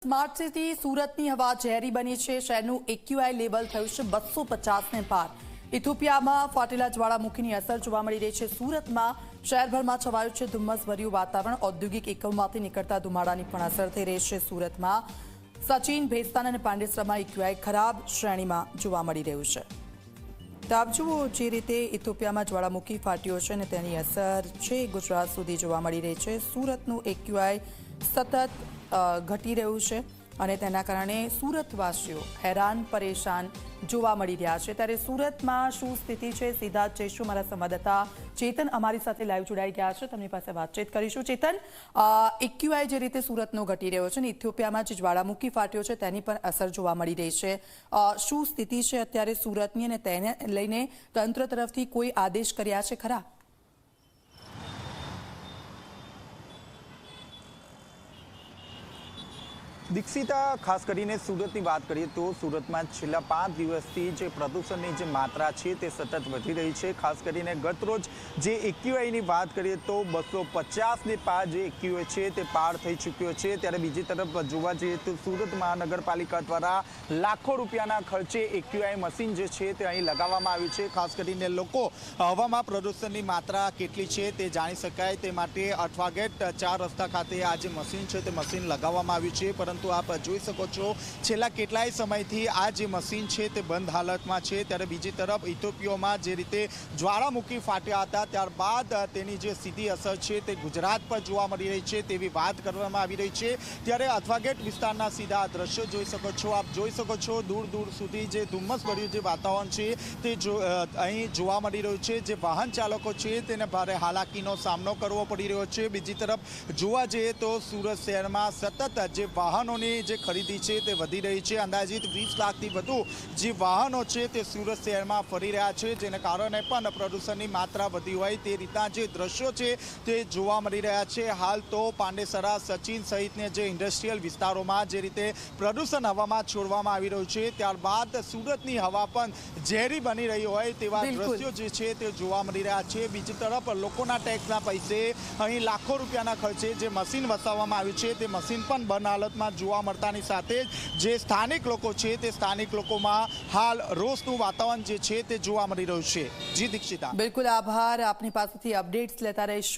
Smart city સુરતની હવા ઝેરી બની છે। શહેરનું એક્યુઆઈ લેવલ થયું છે 250 ને પાર। ઇથોપિયામાં ફાટેલા જ્વાળામુખીની અસર જોવા મળી રહી છે। સુરતમાં શહેરભરમાં છવાયું છે ધુમ્મસભર્યું વાતાવરણ। ઔદ્યોગિક એકમોમાંથી નીકળતા ધુમાડાની પણ અસર થઈ રહી છે। સુરતમાં સચિન, ભેસ્તાન અને પાંડેસરામાં એક્યુઆઈ ખરાબ શ્રેણીમાં જોવા મળી રહ્યું છે। તો આપ જુઓ જે રીતે ઇથોપિયામાં જ્વાળામુખી ફાટ્યો છે અને તેની અસર છે ગુજરાત સુધી જોવા મળી રહી છે। સુરતનું એક્યુઆઈ સતત ઘટી રહ્યું છે અને તેના કારણે સુરતવાસીઓ હેરાન પરેશાન જોવા મળી રહ્યા છે। ત્યારે સુરતમાં શું સ્થિતિ છે સીધા જ જઈશું। મારા સંવાદદાતા ચેતન અમારી સાથે લાઈવ જોડાઈ ગયા છે, તેમની પાસે વાતચીત કરીશું। ચેતન, એક્યુઆઈ જે રીતે સુરતનો ઘટી રહ્યો છે ને ઇથોપિયામાં જે જ્વાળામુખી ફાટ્યો છે તેની પણ અસર જોવા મળી રહી છે। શું સ્થિતિ છે અત્યારે સુરતની અને તેને લઈને તંત્ર તરફથી કોઈ આદેશ કર્યા છે ખરા? દીક્ષિતા, ખાસ કરીને સુરતની વાત કરીએ તો સુરતમાં છેલ્લા 5 દિવસથી જે પ્રદૂષણની જે માત્રા છે તે સતત વધી રહી છે। ખાસ કરીને ગતરોજ જે એક્યુઆઈની વાત કરીએ તો 250 ને પાર જે એક્યુઆઈ છે તે પાર થઈ ચૂક્યો છે। ત્યારે બીજી તરફ જોવા જઈએ તો સુરત મહાનગરપાલિકા દ્વારા લાખો રૂપિયાના ખર્ચે એક્યુઆઈ મશીન જે છે તે અહીં લગાવવામાં આવ્યું છે। ખાસ કરીને લોકો હવામાં પ્રદૂષણની માત્રા કેટલી છે તે જાણી શકાય તે માટે અઠવાગેટ 4 રસ્તા ખાતે આ જે મશીન છે તે મશીન લગાવવામાં આવ્યું છે। પરંતુ આપ જોઈ શકો છો છેલ્લા કેટલાય સમયથી આ જે મશીન છે તે બંધ હાલતમાં છે। ત્યારે બીજી તરફ ઇથોપિયામાં જે રીતે જ્વાળામુખી ફાટ્યા હતા ત્યારબાદ તેની જે સીધી અસર છે તે ગુજરાત પર જોવા મળી રહી છે તેવી વાત કરવામાં આવી રહી છે। ત્યારે અથવાગેટ વિસ્તારના સીધા દ્રશ્યો જોઈ શકો છો। આપ જોઈ શકો છો દૂર દૂર સુધી જે ધુમ્મસભર્યું જે વાતાવરણ છે તે અહીં જોવા મળી રહ્યું છે। જે વાહન ચાલકો છે તેને ભારે હાલાકીનો સામનો કરવો પડી રહ્યો છે। બીજી તરફ જોવા જઈએ તો સુરત શહેરમાં સતત જે વાહનોની જે ખરીદી છે તે વધી રહી છે। અંદાજિત 20 લાખથી વધુ જે વાહનો છે તે સુરત શહેરમાં ફરી રહ્યા છે, જેને કારણે પણ પ્રદૂષણની માત્રા વધી હોય તે રીતના જે દ્રશ્યો છે તે જોવા મળી રહ્યા છે। હાલ તો પાંડેસરા, સચિન સહિતને જે ઇન્ડસ્ટ્રીયલ વિસ્તારોમાં જે રીતે પ્રદૂષણ હવામાં છોડવામાં આવી રહ્યું છે ત્યારબાદ સુરતની હવા પણ ઝેરી બની રહી હોય તેવા દ્રશ્યો જે છે તે જોવા મળી રહ્યા છે। બીજી તરફ લોકોના ટેક્સના પૈસે અહીં લાખો રૂપિયાના ખર્ચે જે મશીન વસાવવામાં આવ્યું છે તે મશીન પણ બંધ હાલતમાં જોવા મળતાની સાથે જે સ્થાનિક લોકો છે તે સ્થાનિક લોકોમાં હાલ રોષનું વાતાવરણ જે છે તે જોવા મળી રહ્યું છે। જી દીક્ષિતા, બિલકુલ આભાર, આપની પાસેથી અપડેટ્સ લેતા રહીશું।